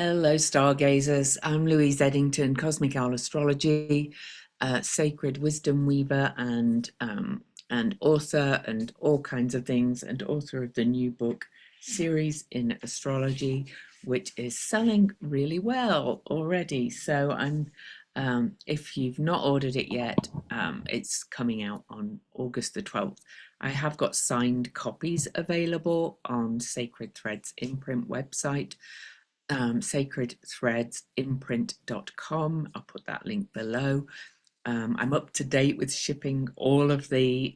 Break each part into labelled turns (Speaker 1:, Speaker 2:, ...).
Speaker 1: Hello, stargazers. I'm Louise Edington, Cosmic Owl Astrology, sacred wisdom weaver, and author, and all kinds of things, and author of the new book series in astrology, which is selling really well already. So if you've not ordered it yet, it's coming out on August the 12th. I have got signed copies available on Sacred Threads imprint website. Sacredthreadsimprint.com. I'll put that link below. I'm up to date with shipping all of the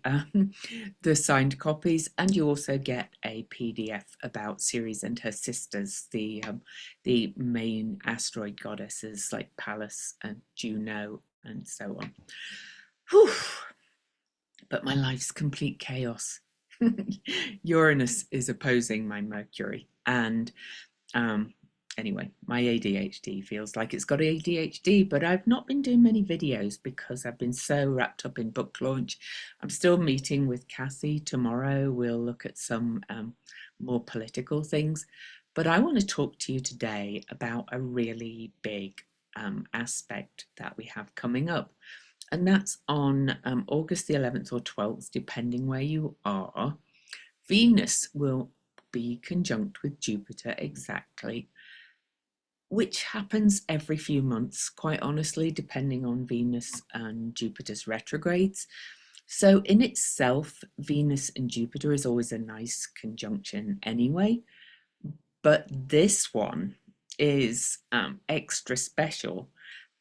Speaker 1: signed copies, and you also get a PDF about Ceres and her sisters, the main asteroid goddesses like Pallas and Juno and so on. Whew. But my life's complete chaos. Uranus is opposing my Mercury, and anyway, my ADHD feels like it's got ADHD, but I've not been doing many videos because I've been so wrapped up in book launch. I'm still meeting with Kathy tomorrow. We'll look at some more political things, but I want to talk to you today about a really big aspect that we have coming up. And that's on August the 11th or 12th, depending where you are. Venus will be conjunct with Jupiter exactly, which happens every few months, quite honestly, depending on Venus and Jupiter's retrogrades. So in itself, Venus and Jupiter is always a nice conjunction anyway, but this one is extra special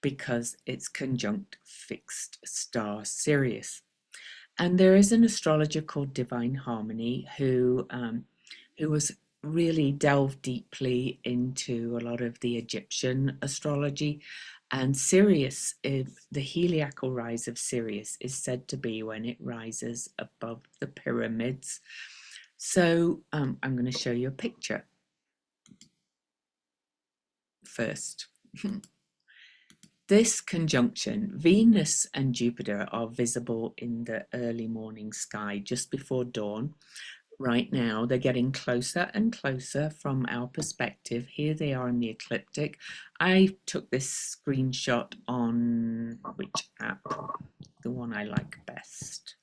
Speaker 1: because it's conjunct fixed star Sirius. And there is an astrologer called Divine Harmony who was really delved deeply into a lot of the Egyptian astrology. And Sirius, the heliacal rise of Sirius is said to be when it rises above the pyramids. So I'm going to show you a picture first. This conjunction, Venus and Jupiter are visible in the early morning sky just before dawn. Right now, they're getting closer and closer from our perspective. Here they are in the ecliptic. I took this screenshot on which app? The one I like best.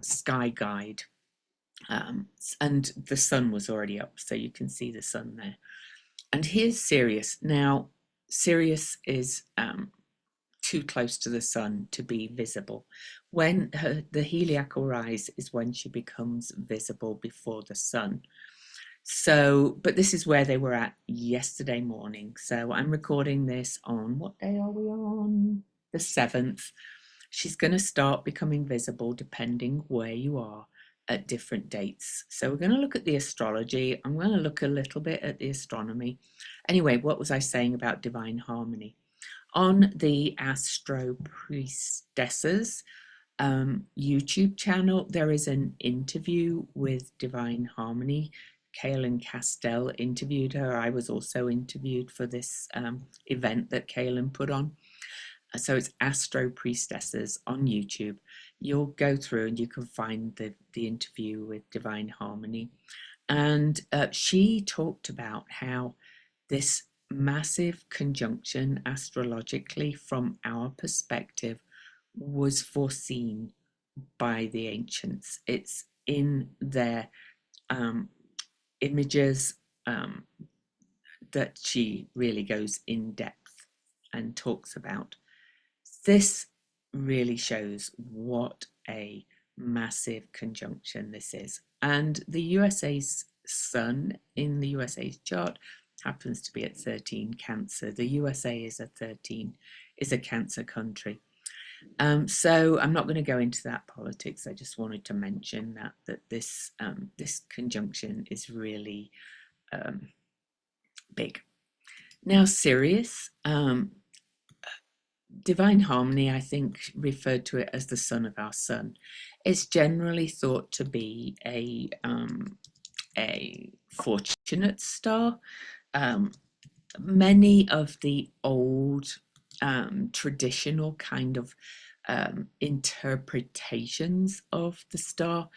Speaker 1: Sky Guide. And the sun was already up, so you can see the sun there. And here's Sirius. Now, Sirius is too close to the sun to be visible. When the heliacal rise is when she becomes visible before the sun. So, but this is where they were at yesterday morning. So I'm recording this on, what day are we on? The 7th. She's going to start becoming visible depending where you are at different dates. So we're going to look at the astrology. I'm going to look a little bit at the astronomy. Anyway, what was I saying about Divine Harmony? On the Astro Priestesses YouTube channel, there is an interview with Divine Harmony. Kaelin Castel interviewed her. I was also interviewed for this event that Kaelin put on. So it's Astro Priestesses on YouTube. You'll go through and you can find the interview with Divine Harmony. And she talked about how this massive conjunction astrologically from our perspective was foreseen by the ancients. It's in their images that she really goes in depth and talks about. This really shows what a massive conjunction this is. And the USA's sun in the USA's chart happens to be at 13 Cancer. The USA is a Cancer country. So I'm not going to go into that politics. I just wanted to mention that this conjunction is really big. Now Sirius, Divine Harmony, I think, referred to it as the sun of our sun. It's generally thought to be a fortunate star. Many of the old traditional kind of interpretations of the star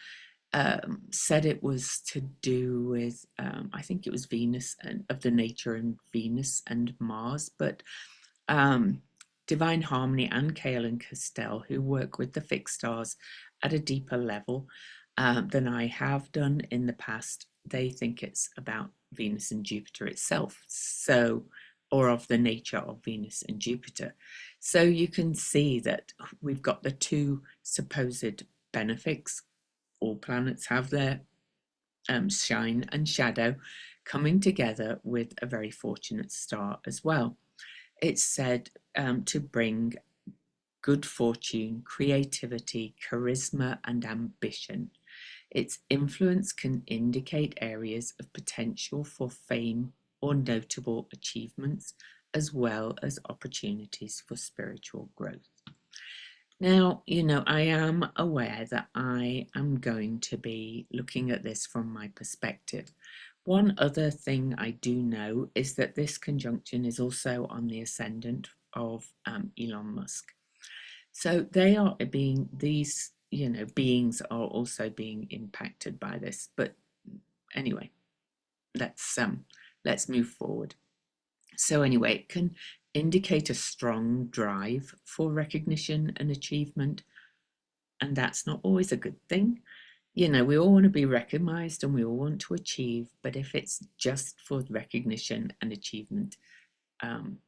Speaker 1: said it was to do with, I think it was Venus and of the nature and Venus and Mars, but um, Divine Harmony and Kaelin Castel, who work with the fixed stars at a deeper level than I have done in the past, they think it's about Venus and Jupiter itself, so, or of the nature of Venus and Jupiter. So you can see that we've got the two supposed benefics. All planets have their shine and shadow coming together with a very fortunate star as well. It's said to bring good fortune, creativity, charisma, and ambition. Its influence can indicate areas of potential for fame or notable achievements, as well as opportunities for spiritual growth. Now, I am aware that I am going to be looking at this from my perspective. One other thing I do know is that this conjunction is also on the ascendant of Elon Musk. So they are being, these, beings are also being impacted by this. But anyway, let's move forward. So anyway, it can indicate a strong drive for recognition and achievement, and that's not always a good thing. We all want to be recognized and we all want to achieve, but if it's just for recognition and achievement um,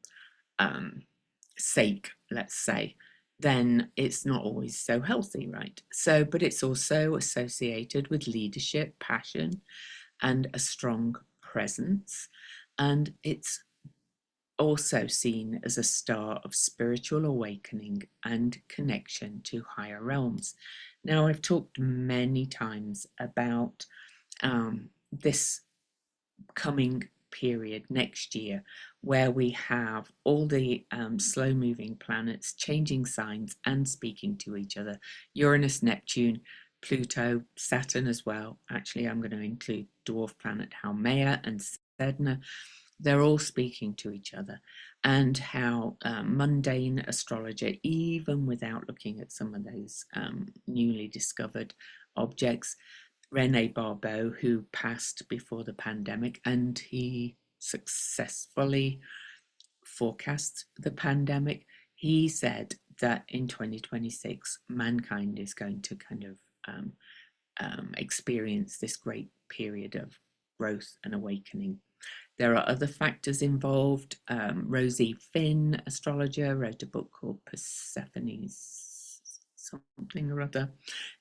Speaker 1: sake, let's say, then it's not always so healthy, right? So, but it's also associated with leadership, passion, and a strong presence, and it's also seen as a star of spiritual awakening and connection to higher realms. Now, I've talked many times about this coming period next year, where we have all the slow moving planets changing signs and speaking to each other. Uranus, Neptune, Pluto, Saturn as well. Actually, I'm going to include dwarf planet Haumea and Sedna. They're all speaking to each other, and how mundane astrology, even without looking at some of those newly discovered objects, Rene Barbeau, who passed before the pandemic, and he successfully forecast the pandemic. He said that in 2026, mankind is going to kind of experience this great period of growth and awakening. There are other factors involved. Rosie Finn, astrologer, wrote a book called Persephone's something or other.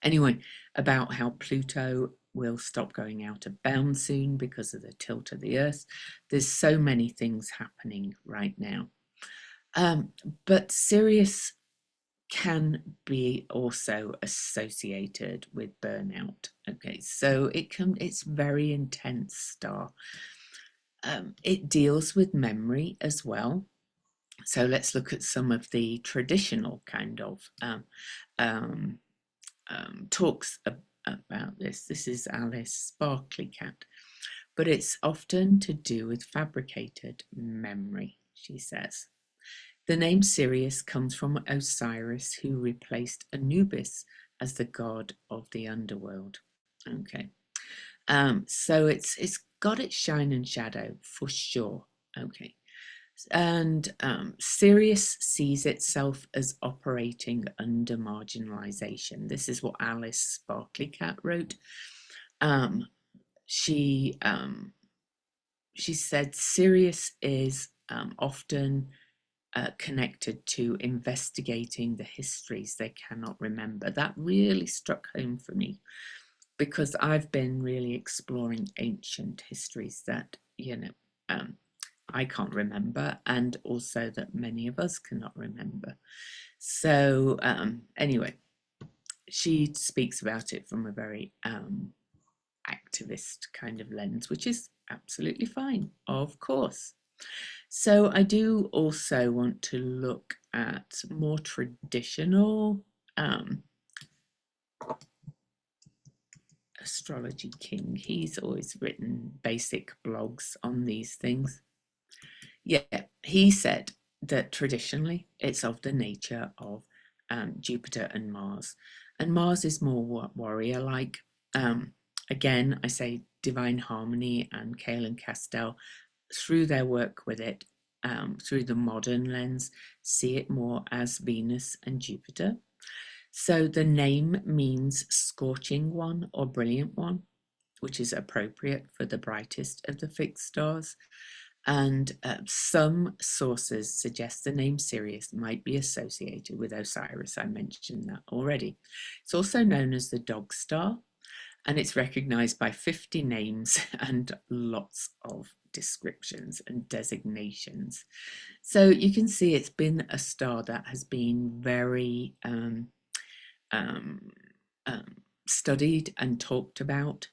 Speaker 1: Anyway, about how Pluto will stop going out of bounds soon because of the tilt of the Earth. There's so many things happening right now. But Sirius can be also associated with burnout. Okay, so it's very intense star. It deals with memory as well. So let's look at some of the traditional kind of talks about this. This is Alice Sparkly Cat, but it's often to do with fabricated memory, she says. The name Sirius comes from Osiris, who replaced Anubis as the god of the underworld. Okay. So it's got its shine and shadow for sure. Okay. And Sirius sees itself as operating under marginalization. This is what Alice Sparkly Cat wrote. She said Sirius is often connected to investigating the histories they cannot remember. That really struck home for me, because I've been really exploring ancient histories that, I can't remember, and also that many of us cannot remember. So anyway, she speaks about it from a very activist kind of lens, which is absolutely fine, of course. So I do also want to look at more traditional Astrology King. He's always written basic blogs on these things. Yeah, he said that traditionally it's of the nature of Jupiter and Mars is more warrior-like, Again, I say Divine Harmony and Kaelin Castel, through their work with it, through the modern lens, see it more as Venus and Jupiter. So the name means scorching one or brilliant one, which is appropriate for the brightest of the fixed stars. And some sources suggest the name Sirius might be associated with Osiris. I mentioned that already. It's also known as the dog star, and it's recognized by 50 names and lots of descriptions and designations. So you can see it's been a star that has been very um, studied and talked about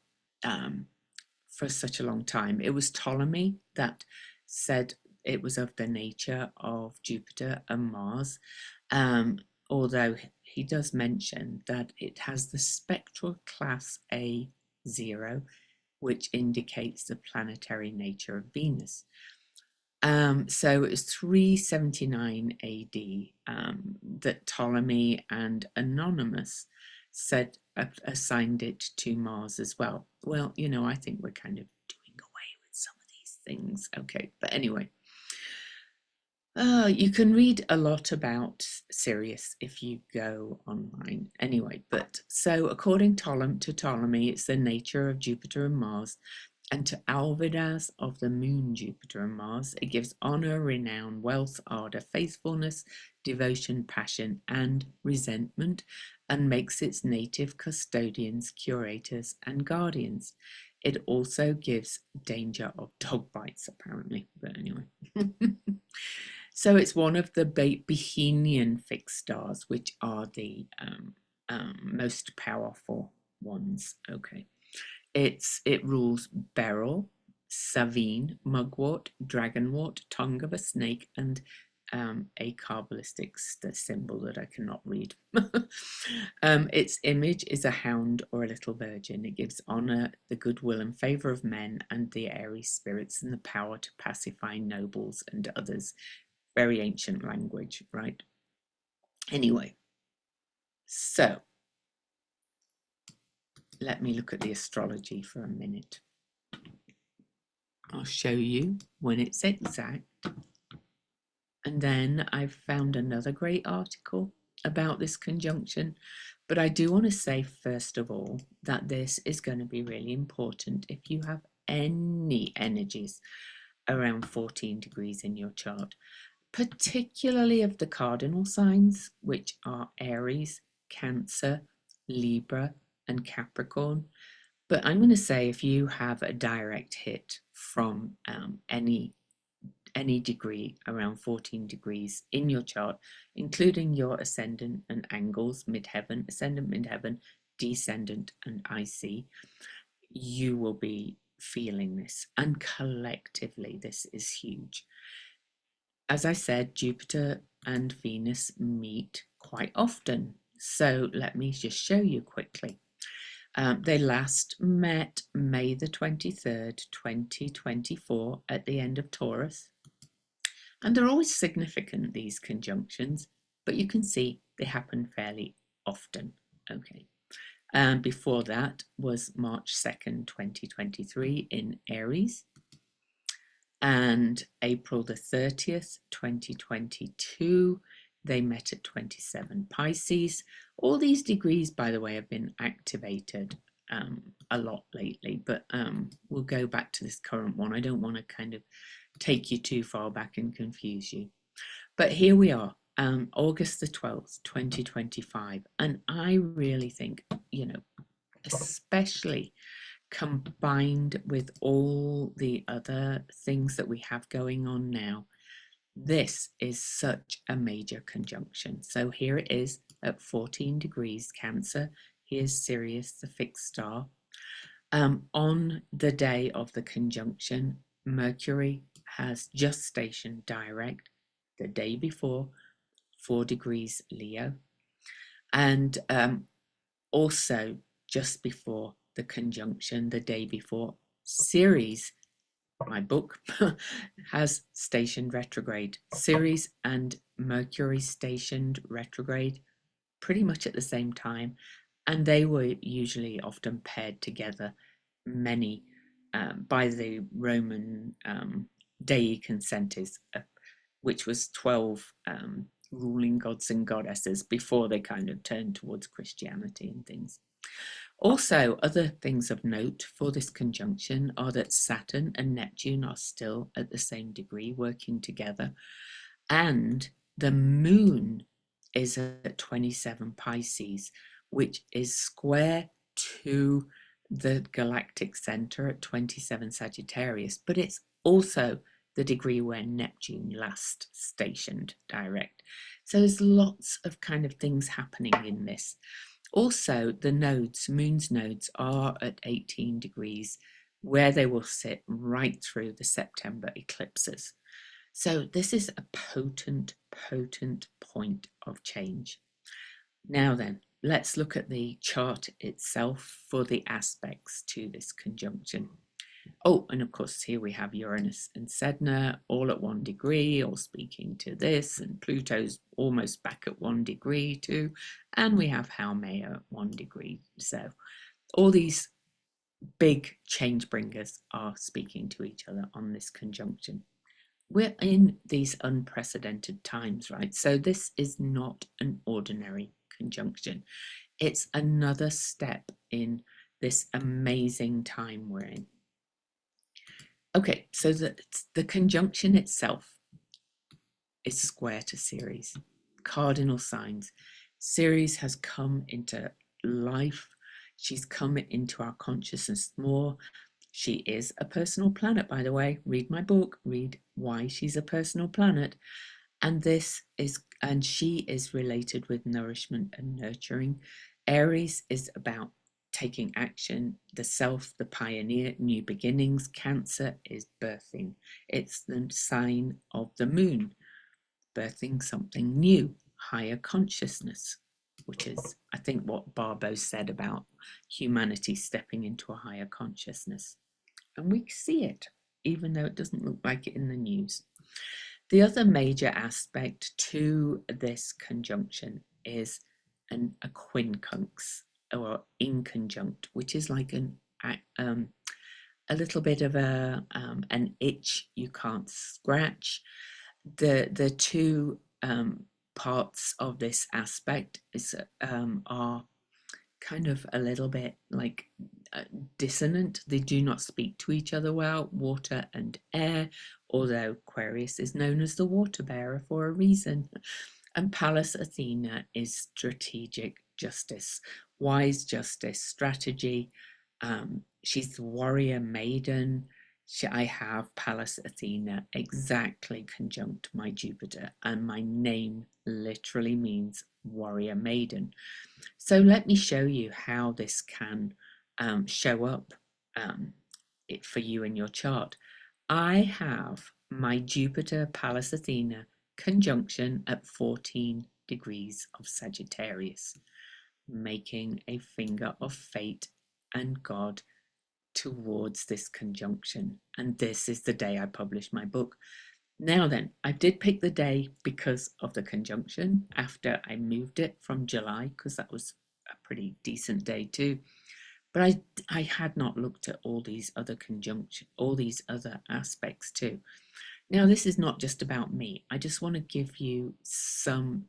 Speaker 1: for such a long time. It was Ptolemy that said it was of the nature of Jupiter and Mars, although he does mention that it has the spectral class A0, which indicates the planetary nature of Venus. So it was 379 AD that Ptolemy and Anonymous said assigned it to Mars as well. Well, you know, I think we're kind of doing away with some of these things. Okay, but anyway. You can read a lot about Sirius if you go online. Anyway, but so according to Ptolemy, it's the nature of Jupiter and Mars, and to Alvidas of the moon Jupiter and Mars, it gives honor, renown, wealth, ardor, faithfulness, devotion, passion, and resentment, and makes its native custodians, curators, and guardians. It also gives danger of dog bites, apparently, but anyway. So it's one of the Bohemian fixed stars, which are the most powerful ones. Okay, it rules beryl, savine, mugwort, dragonwort, tongue of a snake, and a Kabbalistic symbol that I cannot read. Its image is a hound or a little virgin. It gives honor, the goodwill and favor of men, and the airy spirits, and the power to pacify nobles and others. Very ancient language, right? Anyway, so let me look at the astrology for a minute. I'll show you when it's exact. And then I've found another great article about this conjunction. But I do want to say, first of all, that this is going to be really important if you have any energies around 14 degrees in your chart, particularly of the cardinal signs, which are Aries, Cancer, Libra, and Capricorn. But I'm going to say if you have a direct hit from any degree around 14 degrees in your chart, including your ascendant and angles, midheaven, ascendant, midheaven, descendant, and IC, you will be feeling this. And collectively, this is huge. As I said, Jupiter and Venus meet quite often. So let me just show you quickly. They last met May the 23rd, 2024 at the end of Taurus. And they're always significant, these conjunctions, but you can see they happen fairly often. Okay. And before that was March 2nd, 2023 in Aries. And April the 30th, 2022, they met at 27 Pisces. All these degrees, by the way, have been activated a lot lately, but we'll go back to this current one. I don't want to kind of take you too far back and confuse you. But here we are, August the 12th, 2025. And I really think, you know, especially combined with all the other things that we have going on now, this is such a major conjunction. So here it is at 14 degrees Cancer. Here's Sirius, the fixed star. On the day of the conjunction, Mercury has just stationed direct the day before, 4 degrees Leo. And also just before the conjunction, the day before, Ceres, my book, has stationed retrograde. Ceres and Mercury stationed retrograde pretty much at the same time. and they were usually often paired together many by the Roman Dei Consentis, which was 12 ruling gods and goddesses before they kind of turned towards Christianity and things. Also, other things of note for this conjunction are that Saturn and Neptune are still at the same degree working together, and the moon is at 27 Pisces, which is square to the galactic center at 27 Sagittarius, but it's also the degree where Neptune last stationed direct. So there's lots of kind of things happening in this. Also, the nodes, moon's nodes, are at 18 degrees, where they will sit right through the September eclipses. So this is a potent, potent point of change. Now then, let's look at the chart itself for the aspects to this conjunction. Oh, and of course, here we have Uranus and Sedna all at 1 degree, all speaking to this, and Pluto's almost back at 1 degree too, and we have Haumea at 1 degree. So all these big change bringers are speaking to each other on this conjunction. We're in these unprecedented times, right? So this is not an ordinary conjunction. It's another step in this amazing time we're in. Okay, so the conjunction itself is square to Ceres, cardinal signs. Ceres has come into life. She's come into our consciousness more. She is a personal planet, by the way. Read my book, read why she's a personal planet. And she is related with nourishment and nurturing. Aries is about taking action, the self, the pioneer, new beginnings. Cancer is birthing. It's the sign of the moon, birthing something new, higher consciousness, which is, I think, what Barbo said about humanity stepping into a higher consciousness. And we see it, even though it doesn't look like it in the news. The other major aspect to this conjunction is a quincunx, or inconjunct, which is like a little bit of an itch you can't scratch. The two parts of this aspect are kind of a little bit like dissonant. They do not speak to each other well, water and air, although Aquarius is known as the water bearer for a reason. And Pallas Athena is strategic justice, wise justice, strategy. She's the warrior maiden. I have Pallas Athena exactly conjunct my Jupiter, and my name literally means warrior maiden. So let me show you how this can show up for you in your chart. I have my Jupiter Pallas Athena conjunction at 14 degrees of Sagittarius, making a finger of fate and God towards this conjunction. And this is the day I published my book. Now then, I did pick the day because of the conjunction after I moved it from July, because that was a pretty decent day too. But I had not looked at all these other aspects too. Now, this is not just about me. I just want to give you some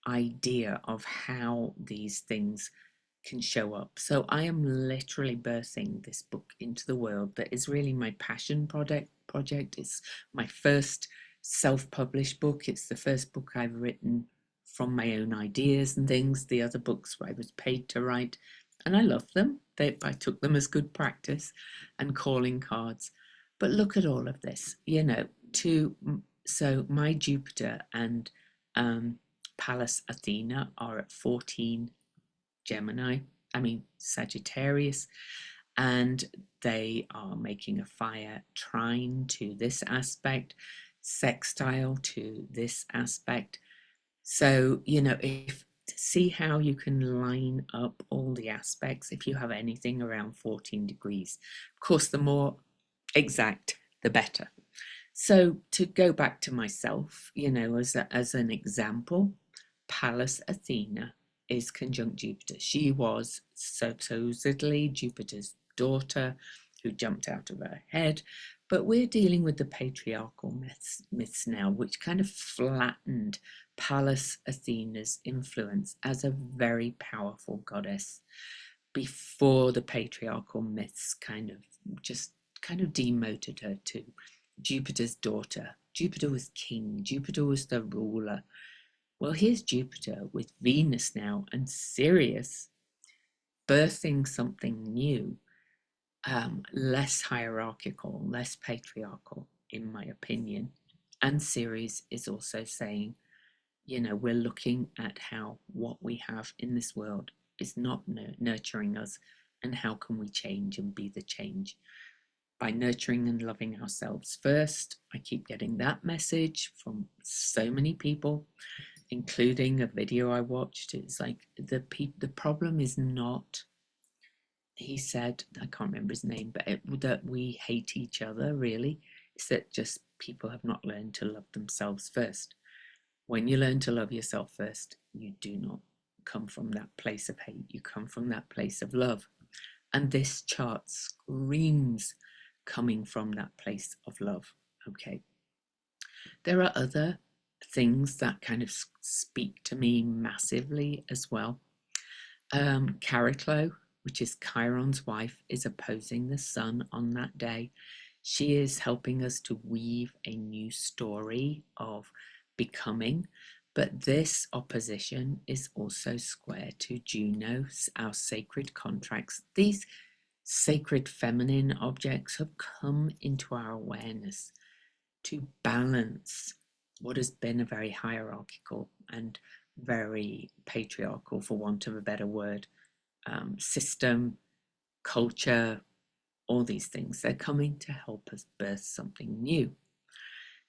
Speaker 1: idea of how these things can show up. So I am literally birthing this book into the world that is really my passion project. It's my first self-published book. It's the first book I've written from my own ideas and things. The other books I was paid to write, and I love them. I took them as good practice and calling cards. But look at all of this, so my Jupiter and Pallas Athena are at 14 Sagittarius, and they are making a fire trine to this aspect, sextile to this aspect. So, see how you can line up all the aspects if you have anything around 14 degrees. Of course, the more exact, the better. So to go back to myself, as an example, Pallas Athena is conjunct Jupiter. She was supposedly Jupiter's daughter who jumped out of her head. But we're dealing with the patriarchal myths now, which kind of flattened Pallas Athena's influence as a very powerful goddess before the patriarchal myths kind of demoted her to Jupiter's daughter. Jupiter was king, Jupiter was the ruler. Well, here's Jupiter with Venus now and Sirius birthing something new, less hierarchical, less patriarchal, in my opinion. And Sirius is also saying, we're looking at how what we have in this world is not nurturing us, and how can we change and be the change by nurturing and loving ourselves first. I keep getting that message from so many people, including a video I watched. It's like the problem is not, he said, I can't remember his name, but that we hate each other, really. It's that just people have not learned to love themselves first. When you learn to love yourself first, you do not come from that place of hate. You come from that place of love. And this chart screams coming from that place of love. Okay. There are other things that kind of speak to me massively as well. Chariklo, which is Chiron's wife, is opposing the sun on that day. She is helping us to weave a new story of becoming, but this opposition is also square to Juno, our sacred contracts. These sacred feminine objects have come into our awareness to balance what has been a very hierarchical and very patriarchal, for want of a better word, system, culture, all these things. They're coming to help us birth something new.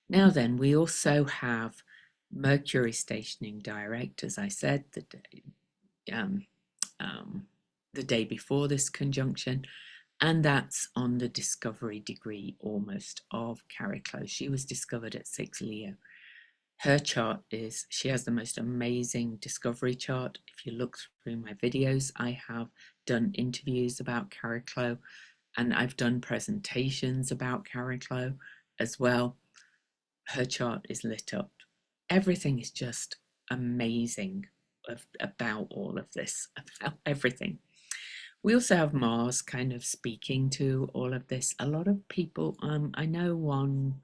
Speaker 1: Now then, we also have Mercury stationing direct, as I said, the day before this conjunction, and that's on the discovery degree almost of Chariklo. She was discovered at 6 Leo. Her chart is, she has the most amazing discovery chart. If you look through my videos, I have done interviews about Chariklo, and I've done presentations about Chariklo as well. Her chart is lit up. Everything is just amazing about all of this, about everything. We also have Mars kind of speaking to all of this. A lot of people, I know one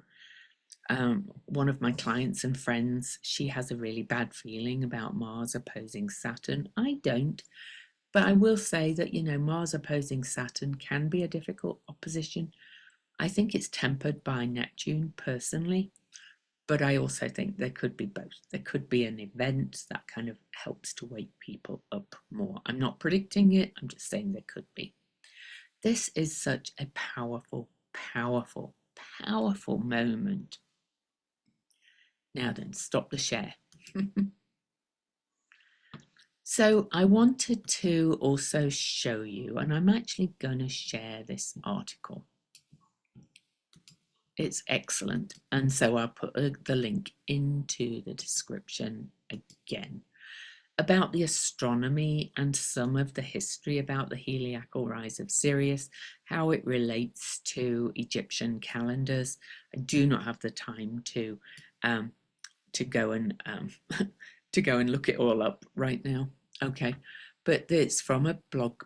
Speaker 1: of my clients and friends, she has a really bad feeling about Mars opposing Saturn. I don't, but I will say that, Mars opposing Saturn can be a difficult opposition. I think it's tempered by Neptune personally, but I also think there could be both. There could be an event that kind of helps to wake people up more. I'm not predicting it, I'm just saying there could be. This is such a powerful, powerful, powerful moment. Now then, stop the share. So I wanted to also show you, and I'm actually going to share this article. It's excellent, and so I'll put the link into the description again, about the astronomy and some of the history about the heliacal rise of Sirius, how it relates to Egyptian calendars. I do not have the time to go and to go and look it all up right now. Okay, but it's from a blog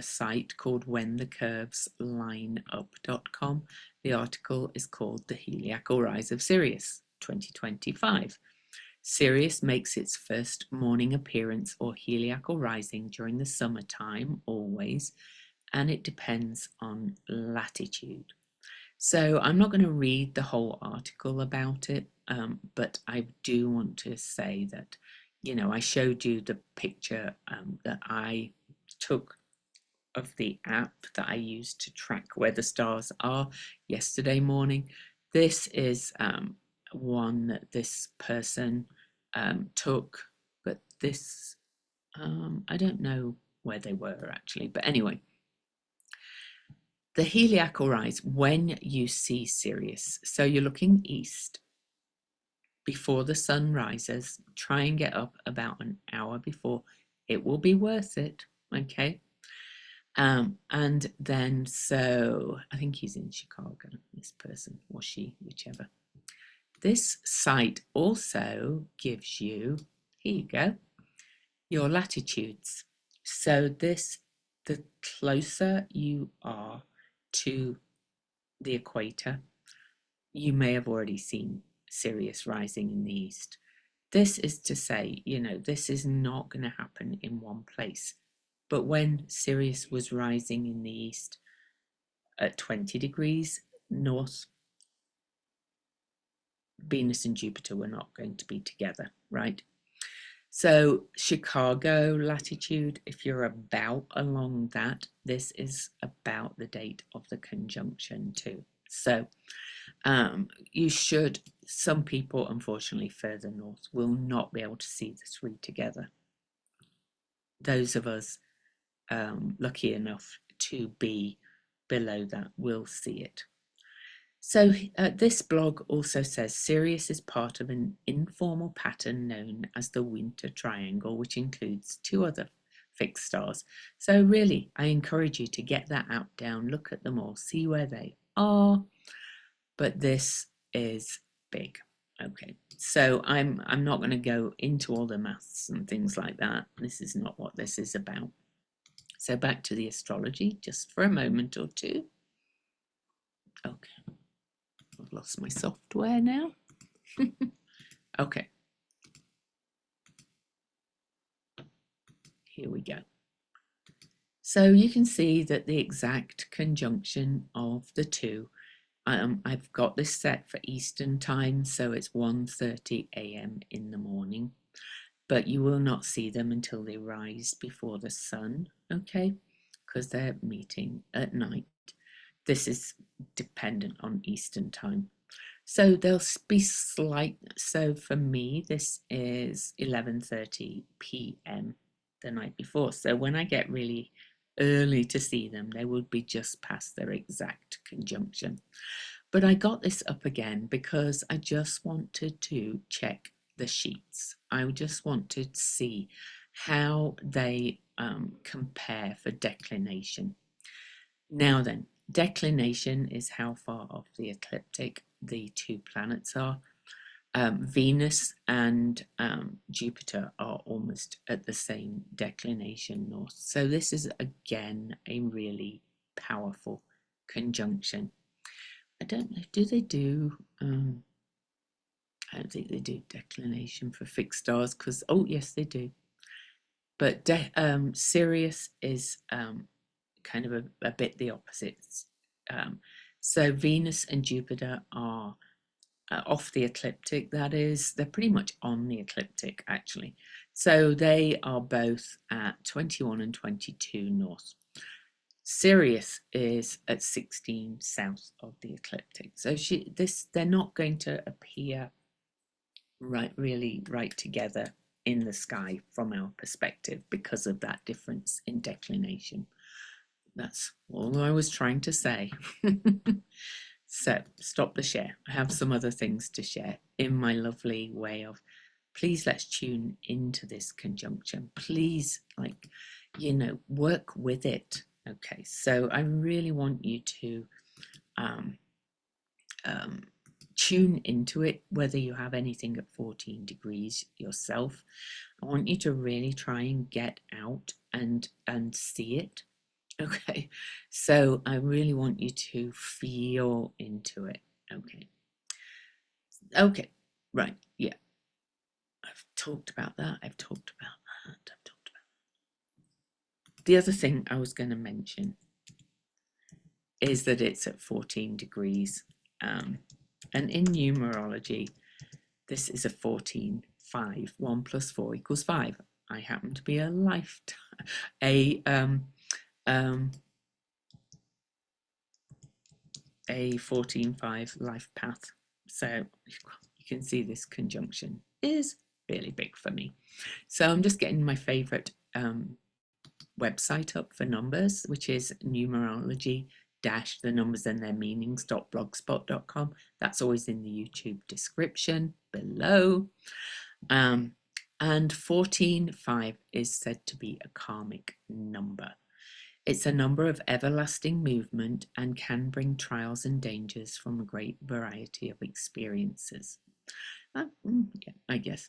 Speaker 1: site called whenthecurveslineup.com. The article is called The Heliacal Rise of Sirius 2025. Sirius makes its first morning appearance or heliacal rising during the summertime always, and it depends on latitude. So I'm not going to read the whole article about it, but I do want to say that, I showed you the picture that I took of the app that I use to track where the stars are yesterday morning. This is one that this person took, but this, I don't know where they were actually, but anyway. The heliacal rise, when you see Sirius, so you're looking east before the sun rises, try and get up about an hour before it will be worth it. Okay. And then, so I think he's in Chicago, this person, or she, whichever. This site also gives you, here you go, your latitudes. So this, the closer you are to the equator, you may have already seen Sirius rising in the east. This is to say, you know, this is not going to happen in one place. But when Sirius was rising in the east at 20 degrees north, Venus and Jupiter were not going to be together, right? So Chicago latitude, if you're about along that, this is about the date of the conjunction too. So you should, some people unfortunately further north will not be able to see the three together. Those of us lucky enough to be below that will see it. So this blog also says Sirius is part of an informal pattern known as the winter triangle, which includes two other fixed stars. So really, I encourage you to get that app down, look at them all, see where they are. But this is big. Okay, so I'm not going to go into all the maths and things like that. This is not what this is about. So back to the astrology just for a moment or two. Okay, I've lost my software now. Okay, here we go. So you can see that the exact conjunction of the two, I've got this set for Eastern time, so it's 1:30 a.m. in the morning, but you will not see them until they rise before the sun, okay, because they're meeting at night. This is dependent on Eastern time. So they'll be slight. So for me, this is 11:30 p.m. the night before. So when I get really early to see them, they will be just past their exact conjunction. But I got this up again because I just wanted to check the sheets. I just want to see how they compare for declination. Now then, declination is how far off the ecliptic the two planets are. Venus and Jupiter are almost at the same declination north. So this is again a really powerful conjunction. I don't know, do they do, I don't think they do declination for fixed stars because, oh yes they do. But Sirius is kind of a bit the opposites. So Venus and Jupiter are off the ecliptic, that is, they're pretty much on the ecliptic actually. So they are both at 21 and 22 north. Sirius is at 16 south of the ecliptic. So they're not going to appear really right together in the sky from our perspective because of that difference in declination. That's all I was trying to say. So stop the share. I have some other things to share in my lovely way of, please let's tune into this conjunction. Please, like, you know, work with it. Okay, so I really want you to tune into it, whether you have anything at 14 degrees yourself. I want you to really try and get out and see it. Okay, so I really want you to feel into it. Okay, right, yeah. I've talked about that. The other thing I was going to mention is that it's at 14 degrees. And in numerology, this is a 14-5. 1 plus 4 equals 5. I happen to be a 14-5 life path. So you can see this conjunction is really big for me. So I'm just getting my favorite website up for numbers, which is numerology the numbers and their meanings.blogspot.com. That's always in the YouTube description below. And 14/5 is said to be a karmic number. It's a number of everlasting movement and can bring trials and dangers from a great variety of experiences. Yeah, I guess.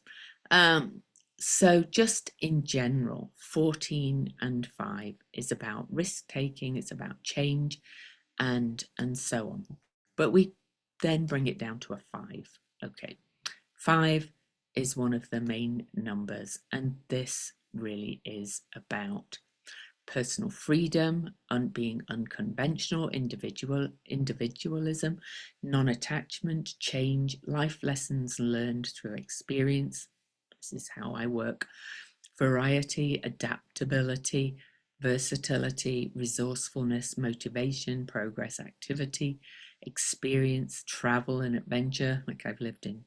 Speaker 1: So just in general, 14 and 5 is about risk taking, it's about change and so on. But we then bring it down to a 5. Okay. 5 is one of the main numbers, and this really is about personal freedom, being unconventional, individualism, non-attachment, change, life lessons learned through experience. This is how I work. Variety, adaptability, versatility, resourcefulness, motivation, progress, activity, experience, travel and adventure. Like I've lived in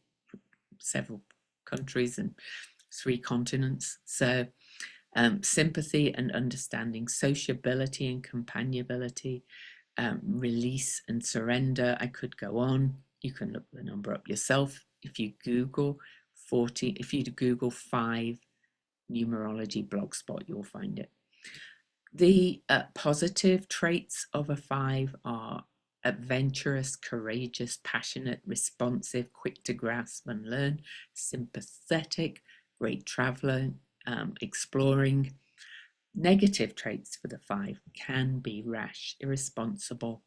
Speaker 1: several countries and 3 continents. So sympathy and understanding, sociability and companionability, release and surrender. I could go on. You can look the number up yourself. If you Google 5 numerology blogspot, you'll find it. The positive traits of a 5 are adventurous, courageous, passionate, responsive, quick to grasp and learn, sympathetic, great traveler, exploring. Negative traits for the 5 can be rash, irresponsible,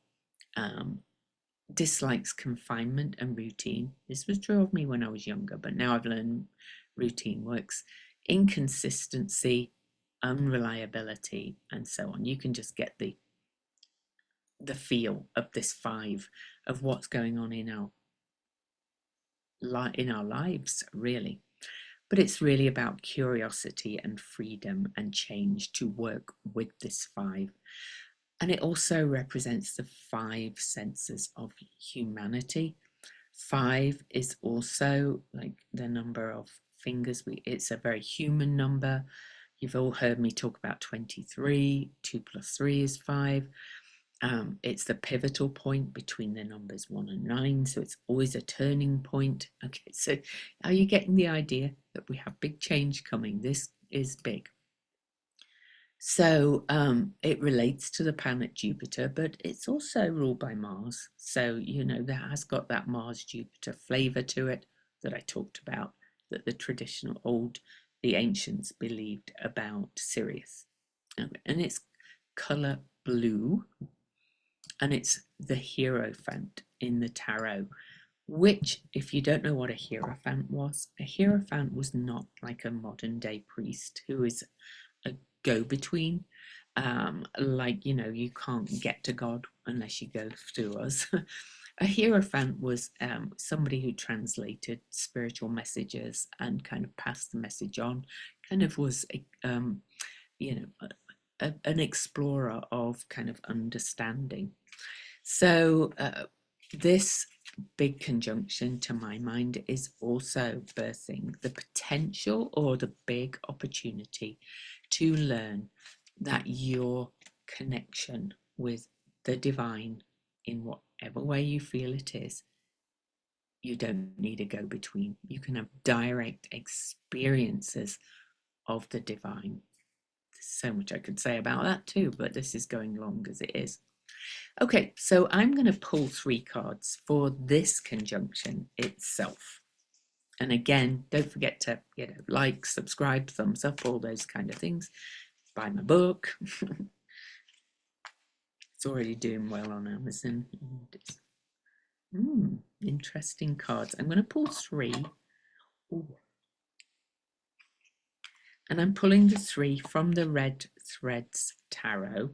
Speaker 1: dislikes confinement and routine. This was true of me when I was younger, but now I've learned routine works. Inconsistency, unreliability, and so on. You can just get the feel of this 5 of what's going on in our lives, really. But it's really about curiosity and freedom and change to work with this 5. And it also represents the 5 senses of humanity. 5 is also like the number of fingers. It's a very human number. You've all heard me talk about 23. 2 plus 3 is 5. It's the pivotal point between the numbers 1 and 9, so it's always a turning point. Okay, so are you getting the idea that we have big change coming? This is big. So it relates to the planet Jupiter, but it's also ruled by Mars. So, you know, that has got that Mars-Jupiter flavor to it that I talked about, that the ancients believed about Sirius. And it's color blue. And it's the Hierophant in the tarot, which, if you don't know what a Hierophant was not like a modern day priest who is a go-between. Like, you know, you can't get to God unless you go through us. A Hierophant was somebody who translated spiritual messages and kind of passed the message on, kind of was, you know, an explorer of kind of understanding. So this big conjunction, to my mind, is also birthing the potential or the big opportunity to learn that your connection with the divine, in whatever way you feel it is, you don't need a go-between. You can have direct experiences of the divine. There's so much I could say about that too, but this is going long as it is. Okay, so I'm going to pull 3 cards for this conjunction itself. And again, don't forget to, you know, like, subscribe, thumbs up, all those kind of things. Buy my book. It's already doing well on Amazon. Interesting cards. I'm going to pull 3. Ooh. And I'm pulling the 3 from the Red Threads Tarot.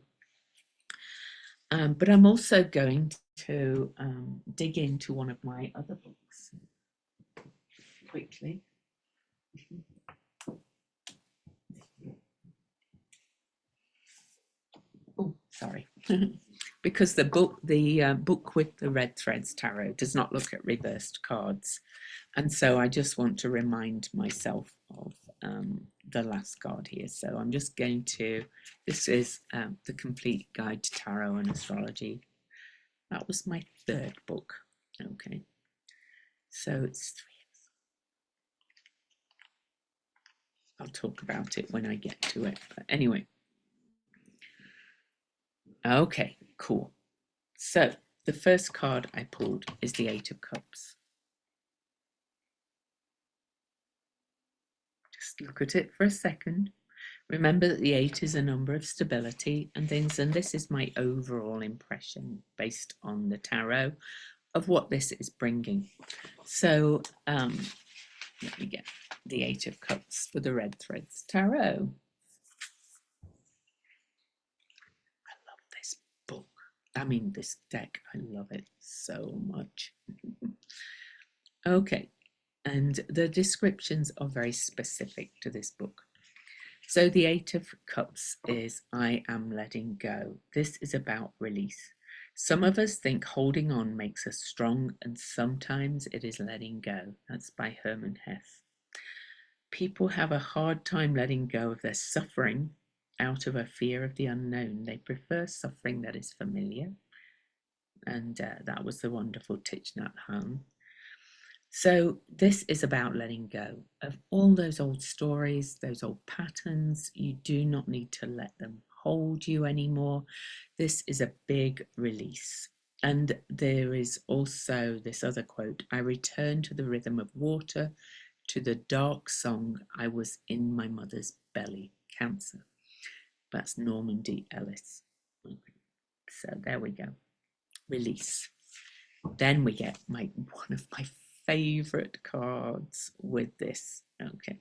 Speaker 1: But I'm also going to dig into one of my other books quickly. Oh, sorry. Because the book with the Red Threads Tarot does not look at reversed cards. And so I just want to remind myself of the last card here. So I'm just going to, this is the Complete Guide to Tarot and Astrology. That was my 3rd book. Okay. So it's 3. I'll talk about it when I get to it. But anyway, okay, cool. So the first card I pulled is the Eight of Cups. Just look at it for a second. Remember that the 8 is a number of stability and things, and this is my overall impression based on the tarot of what this is bringing. So let me get the 8 of Cups for the Red Threads Tarot. I love this book. I mean, this deck. I love it so much. Okay, and the descriptions are very specific to this book. So the Eight of Cups is I am letting go. This is about release. Some of us think holding on makes us strong, and sometimes it is letting go. That's by Herman Hesse. People have a hard time letting go of their suffering out of a fear of the unknown. They prefer suffering that is familiar. And that was the wonderful Thich Nhat Hanh. So this is about letting go of all those old stories, those old patterns. You do not need to let them hold you anymore. This is a big release. And there is also this other quote, I return to the rhythm of water, to the dark song I was in my mother's belly, Cancer. That's Norman D. Ellis. Okay. So there we go. Release. Then we get one of my favorite cards with this. Okay,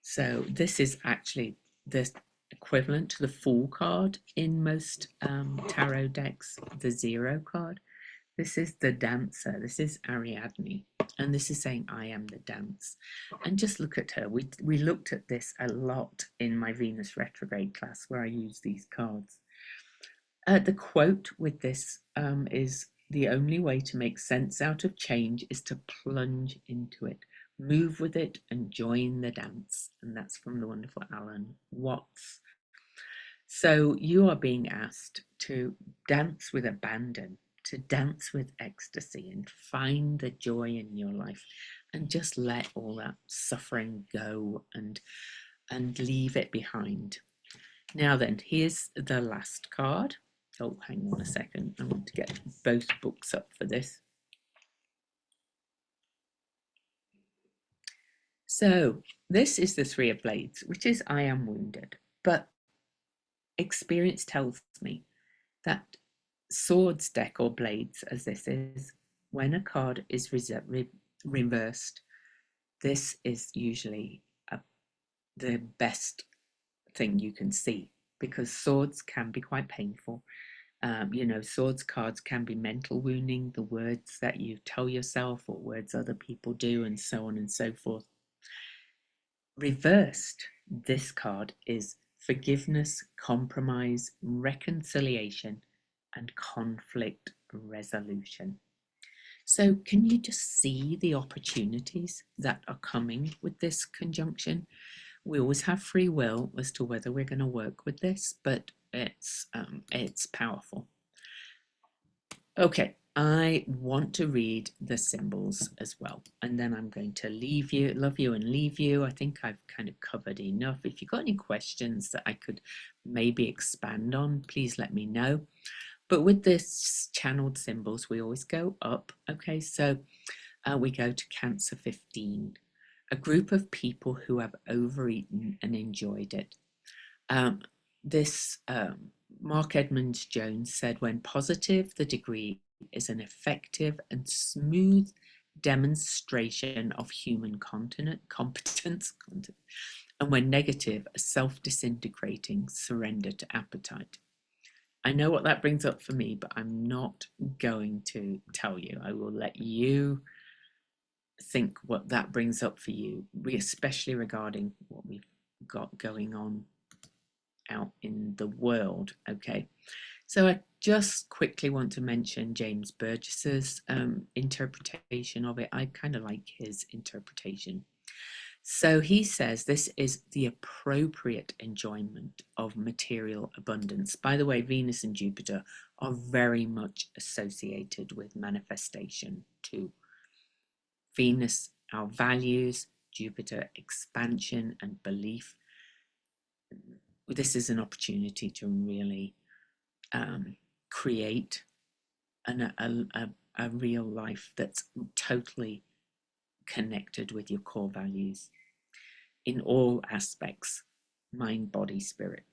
Speaker 1: so this is actually the equivalent to the Fool card in most tarot decks, the Zero card. This is the Dancer. This is Ariadne, and this is saying I am the dance. And just look at her. We looked at this a lot in my Venus retrograde class where I use these cards. The quote with this is, the only way to make sense out of change is to plunge into it, move with it, and join the dance. And that's from the wonderful Alan Watts. So you are being asked to dance with abandon, to dance with ecstasy, and find the joy in your life, and just let all that suffering go and leave it behind. Now then, here's the last card. Oh, hang on a second. I want to get both books up for this. So this is the Three of Blades, which is I am wounded. But experience tells me that swords deck, or blades as this is, when a card is reversed, this is usually the best thing you can see, because swords can be quite painful. Swords cards can be mental wounding, the words that you tell yourself or words other people do, and so on and so forth. Reversed, this card is forgiveness, compromise, reconciliation, and conflict resolution. So can you just see the opportunities that are coming with this conjunction? We always have free will as to whether we're going to work with this, but it's powerful. Okay, I want to read the symbols as well, and then I'm going to love you and leave you. I think I've kind of covered enough. If you've got any questions that I could maybe expand on, please let me know. But with this channeled symbols, we always go up. Okay, so we go to Cancer 15, a group of people who have overeaten and enjoyed it. Mark Edmonds Jones said, when positive, the degree is an effective and smooth demonstration of human competence, and when negative, a self-disintegrating surrender to appetite. I know what that brings up for me, but I'm not going to tell you. I will let you think what that brings up for you, especially regarding what we've got going on out in the world. Okay, so I just quickly want to mention James Burgess's interpretation of it. I kind of like his interpretation. So he says this is the appropriate enjoyment of material abundance. By the way, Venus and Jupiter are very much associated with manifestation too. Venus, our values, Jupiter expansion and belief. This is an opportunity to really create a real life that's totally connected with your core values in all aspects, mind, body, spirit.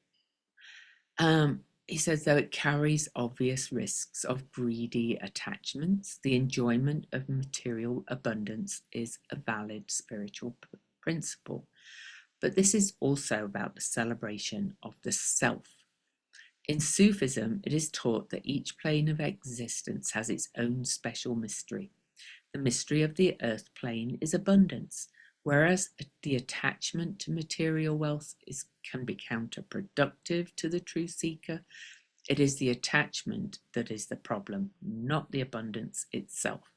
Speaker 1: He says, though it carries obvious risks of greedy attachments, the enjoyment of material abundance is a valid spiritual principle. But this is also about the celebration of the self. In Sufism, it is taught that each plane of existence has its own special mystery. The mystery of the earth plane is abundance, whereas the attachment to material wealth can be counterproductive to the true seeker. It is the attachment that is the problem, not the abundance itself.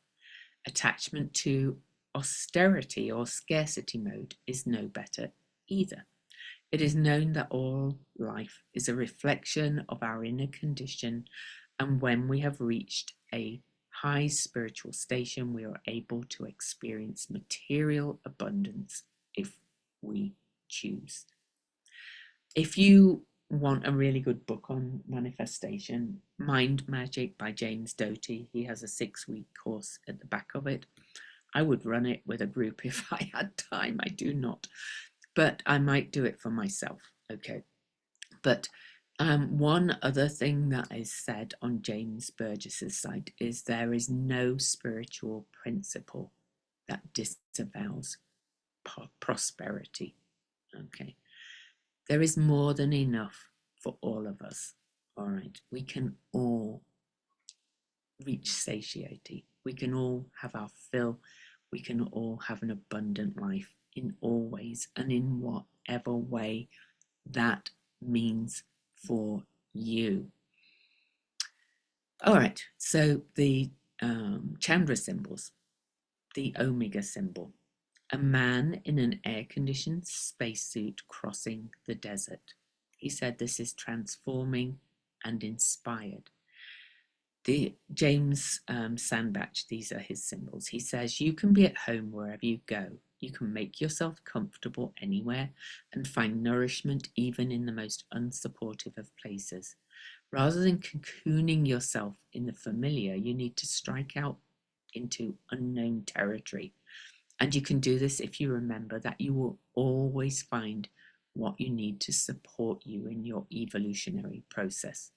Speaker 1: Attachment to austerity or scarcity mode is no better either. It is known that all life is a reflection of our inner condition, and when we have reached a high spiritual station, we are able to experience material abundance if we choose. If you want a really good book on manifestation, Mind Magic by James Doty, he has a 6-week course at the back of it. I would run it with a group if I had time. I do not, but I might do it for myself. Okay, but one other thing that is said on James Burgess's site is there is no spiritual principle that disavows prosperity. Okay, there is more than enough for all of us. All right, we can all reach satiety. We can all have our fill. We can all have an abundant life in all ways and in whatever way that means for you. All right, so the Chandra symbols, the Omega symbol, a man in an air-conditioned spacesuit crossing the desert. He said this is transforming and inspired. The James Sandbach, these are his symbols. He says, you can be at home wherever you go. You can make yourself comfortable anywhere and find nourishment even in the most unsupportive of places. Rather than cocooning yourself in the familiar, you need to strike out into unknown territory. And you can do this if you remember that you will always find what you need to support you in your evolutionary process.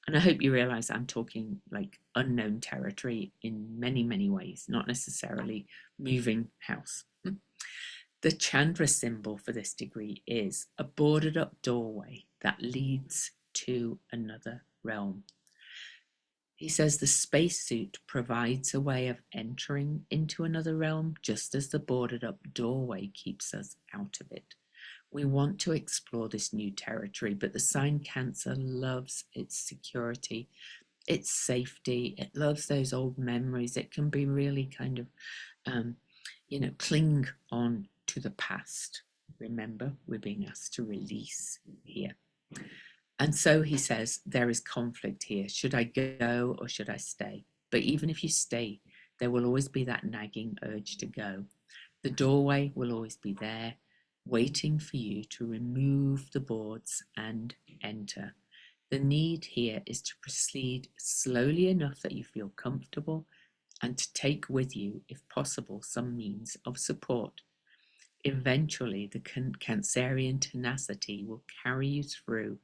Speaker 1: And I hope you realize I'm talking like unknown territory in many, many ways, not necessarily moving house. The Chandra symbol for this degree is a boarded up doorway that leads to another realm. He says the spacesuit provides a way of entering into another realm, just as the boarded up doorway keeps us out of it. We want to explore this new territory, but the sign Cancer loves its security, its safety. It loves those old memories. It can be really kind of, cling on to the past. Remember, we're being asked to release here. And so he says, there is conflict here. Should I go or should I stay? But even if you stay, there will always be that nagging urge to go. The doorway will always be there, waiting for you to remove the boards and enter. The need here is to proceed slowly enough that you feel comfortable and to take with you, if possible, some means of support. Eventually, the Cancerian tenacity will carry you through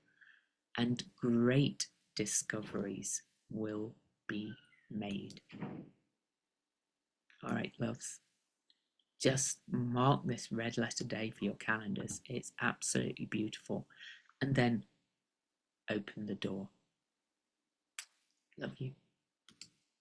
Speaker 1: and great discoveries will be made. All right, loves. Just mark this red letter day for your calendars. It's absolutely beautiful. And then open the door. Love you.